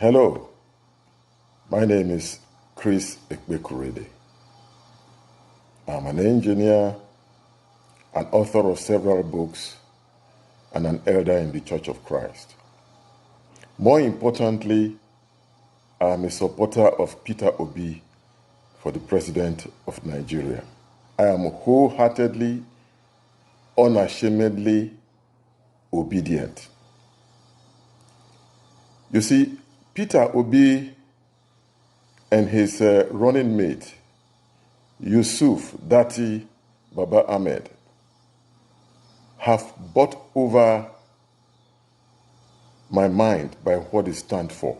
Hello, my name is Chris Ekbekurede. I'm an engineer, an author of several books, and an elder in the Church of Christ. More importantly, I'm a supporter of Peter Obi for the President of Nigeria. I am wholeheartedly, unashamedly obedient. You see, Peter Obi and his running mate, Yusuf Dati Baba Ahmed, have bought over my mind by what they stand for.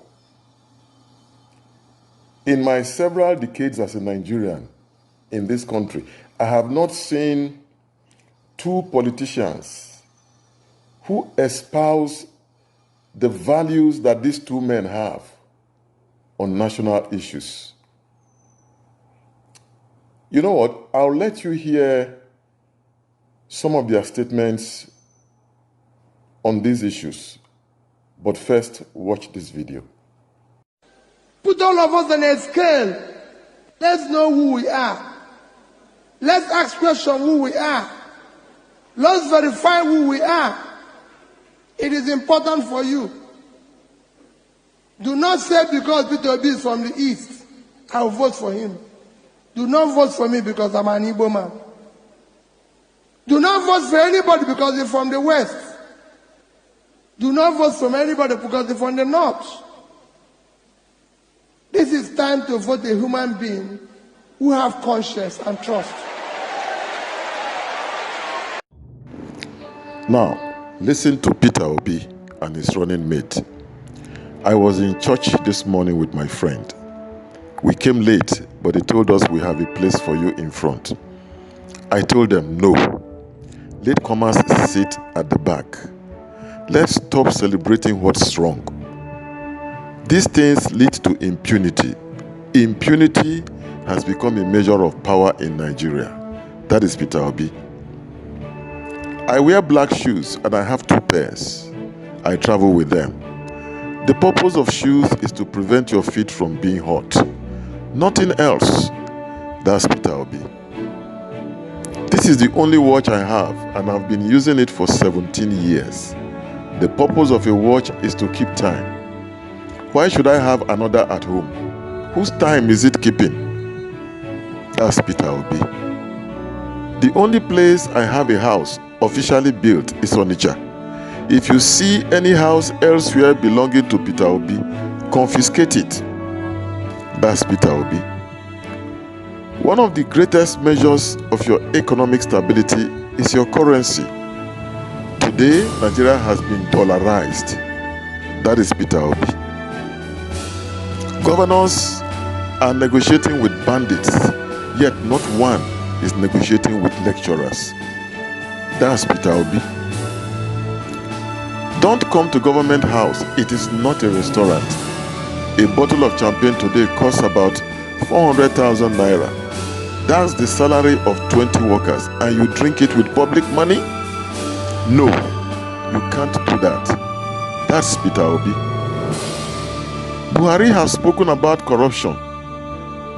In my several decades as a Nigerian in this country, I have not seen two politicians who espouse the values that these two men have on national issues. You know what? I'll let you hear some of their statements on these issues. But first, watch this video. Put all of us on a scale. Let's know who we are. Let's ask questions who we are. Let's verify who we are. It is important for you. Do not say because Peter Obi is from the East, I will vote for him. Do not vote for me because I'm an Igbo man. Do not vote for anybody because they're from the West. Do not vote for anybody because they're from the North. This is time to vote a human being who have conscience and trust. Now, listen to Peter Obi and his running mate. I was in church this morning with my friend. We came late, but they told us we have a place for you in front. I told them no. Latecomers sit at the back. Let's stop celebrating what's wrong. These things lead to impunity. Impunity has become a measure of power in Nigeria. That is Peter Obi. I wear black shoes and I have 2 pairs. I travel with them. The purpose of shoes is to prevent your feet from being hot. Nothing else. That's Peter Obi. This is the only watch I have and I've been using it for 17 years. The purpose of a watch is to keep time. Why should I have another at home? Whose time is it keeping? That's Peter Obi. The only place I have a house officially built is Onitsha. If you see any house elsewhere belonging to Peter Obi, confiscate it. That's Peter Obi. One of the greatest measures of your economic stability is your currency. Today, Nigeria has been dollarized. That is Peter Obi. Governors are negotiating with bandits, yet not one is negotiating with lecturers. That's Peter Obi. Don't come to government house. It is not a restaurant. A bottle of champagne today costs about 400,000 naira. That's the salary of 20 workers, and you drink it with public money? No, you can't do that. That's Peter Obi. Buhari has spoken about corruption,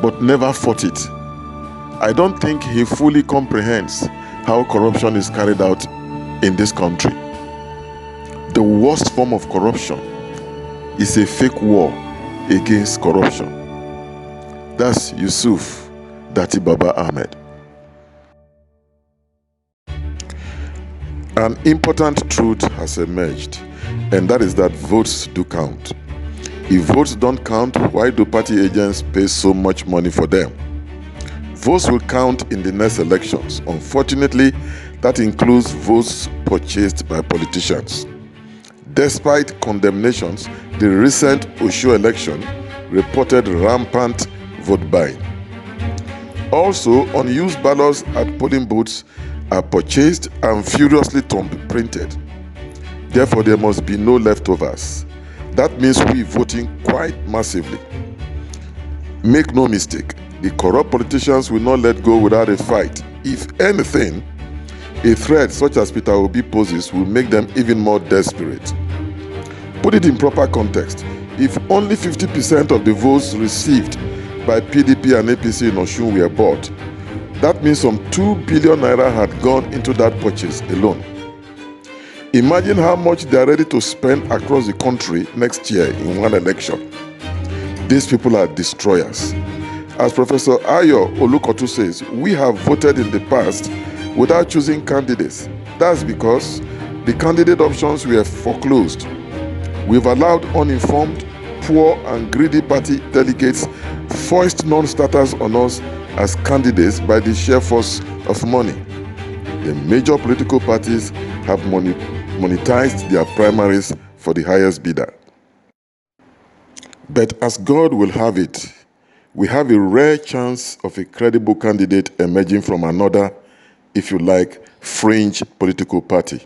but never fought it. I don't think he fully comprehends how corruption is carried out in this country. The worst form of corruption is a fake war against corruption. That's Yusuf Dati Baba Ahmed. An important truth has emerged, and that is that votes do count. If votes don't count, why do party agents pay so much money for them? Votes will count in the next elections. Unfortunately, that includes votes purchased by politicians. Despite condemnations, the recent Osho election reported rampant vote buying. Also, unused ballots at polling booths are purchased and furiously printed. Therefore, there must be no leftovers. That means we voting quite massively. Make no mistake, the corrupt politicians will not let go without a fight. If anything, a threat such as Peter Obi poses will make them even more desperate. Put it in proper context. If only 50% of the votes received by PDP and APC in Osun were bought, that means some 2 billion naira had gone into that purchase alone. Imagine how much they are ready to spend across the country next year in one election. These people are destroyers. As Professor Ayo Olukotu says, we have voted in the past without choosing candidates. That's because the candidate options were foreclosed. We've allowed uninformed, poor and greedy party delegates foist non-starters on us as candidates by the sheer force of money. The major political parties have monetized their primaries for the highest bidder. But as God will have it, we have a rare chance of a credible candidate emerging from another, if you like, fringe political party.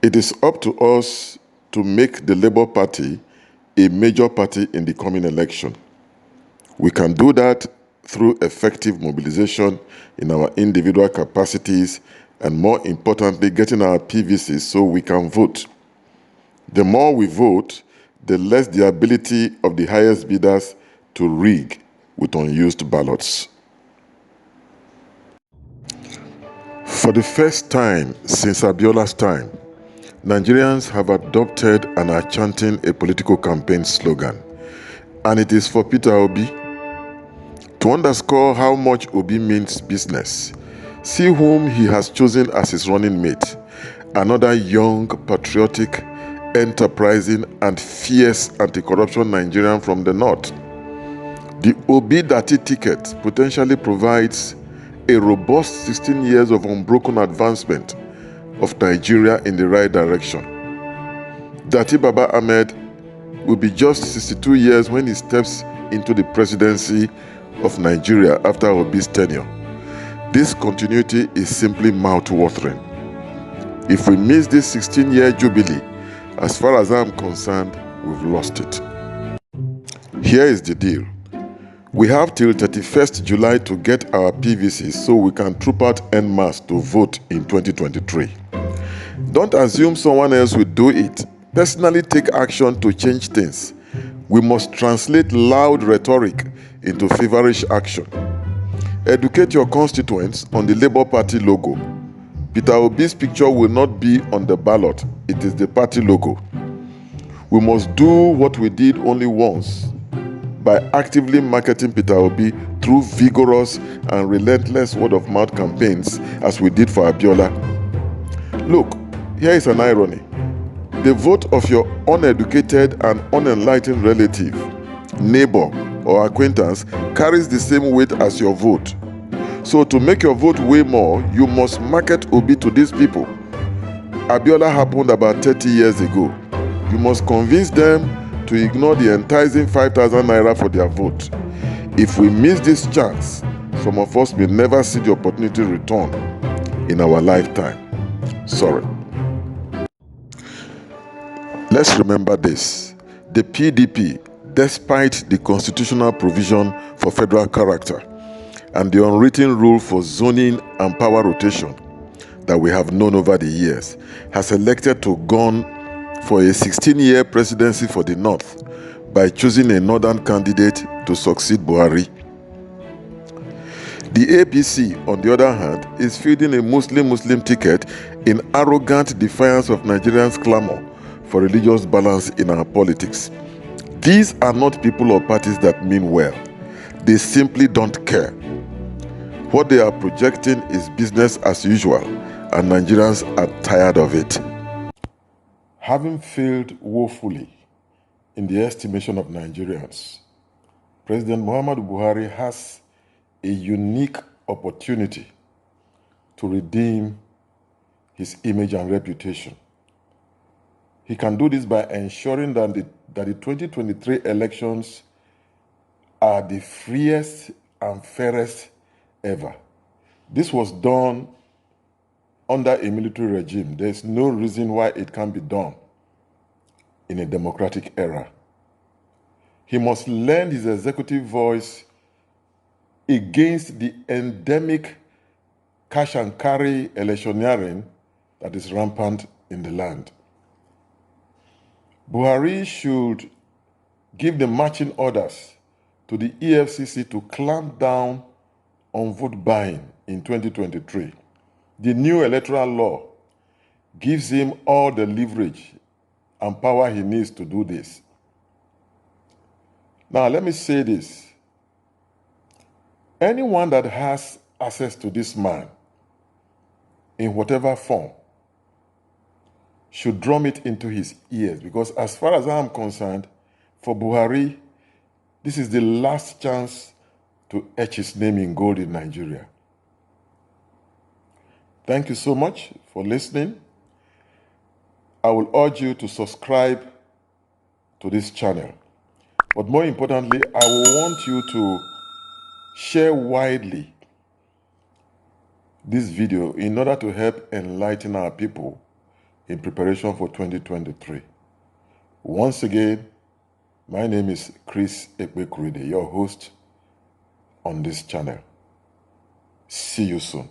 It is up to us to make the Labour Party a major party in the coming election. We can do that through effective mobilization in our individual capacities and, more importantly, getting our PVCs so we can vote. The more we vote, the less the ability of the highest bidders to rig with unused ballots. For the first time since Abiola's time, Nigerians have adopted and are chanting a political campaign slogan, and it is for Peter Obi. To underscore how much Obi means business, see whom he has chosen as his running mate, another young, patriotic, enterprising and fierce anti-corruption Nigerian from the north. The Obi Dati ticket potentially provides a robust 16 years of unbroken advancement of Nigeria in the right direction. Dati Baba Ahmed will be just 62 years when he steps into the presidency of Nigeria after Obi's tenure. This continuity is simply mouth-watering. If we miss this 16-year jubilee, as far as I'm concerned, we've lost it. Here is the deal. We have till 31st July to get our PVCs so we can troop out en masse to vote in 2023. Don't assume someone else will do it. Personally take action to change things. We must translate loud rhetoric into feverish action. Educate your constituents on the Labour Party logo. Peter Obi's picture will not be on the ballot. It is the party logo. We must do what we did only once, by actively marketing Peter Obi through vigorous and relentless word-of-mouth campaigns as we did for Abiola. Look, here is an irony. The vote of your uneducated and unenlightened relative, neighbor, or acquaintance carries the same weight as your vote. So to make your vote weigh more, you must market Obi to these people. Abiola happened about 30 years ago. You must convince them to ignore the enticing 5,000 naira for their vote. If we miss this chance, some of us may never see the opportunity return in our lifetime. Sorry. Let's remember this. The PDP, despite the constitutional provision for federal character and the unwritten rule for zoning and power rotation that we have known over the years, has elected to gun for a 16-year presidency for the North by choosing a northern candidate to succeed Buhari. The APC, on the other hand, is fielding a Muslim ticket in arrogant defiance of Nigerians' clamor for religious balance in our politics. These are not people or parties that mean well. They simply don't care. What they are projecting is business as usual, and Nigerians are tired of it. Having failed woefully in the estimation of Nigerians, President Muhammadu Buhari has a unique opportunity to redeem his image and reputation. He can do this by ensuring that the 2023 elections are the freest and fairest ever. This was done under a military regime. There's no reason why it can't be done in a democratic era. He must lend his executive voice against the endemic cash and carry electioneering that is rampant in the land. Buhari should give the marching orders to the EFCC to clamp down on vote buying in 2023. The new electoral law gives him all the leverage and power he needs to do this. Now, let me say this. Anyone that has access to this man, in whatever form, should drum it into his ears, because as far as I am concerned, for Buhari, this is the last chance to etch his name in gold in Nigeria. Thank you so much for listening. I will urge you to subscribe to this channel. But more importantly, I will want you to share widely this video in order to help enlighten our people in preparation for 2023. Once again, my name is Chris Ekpekurede, your host on this channel. See you soon.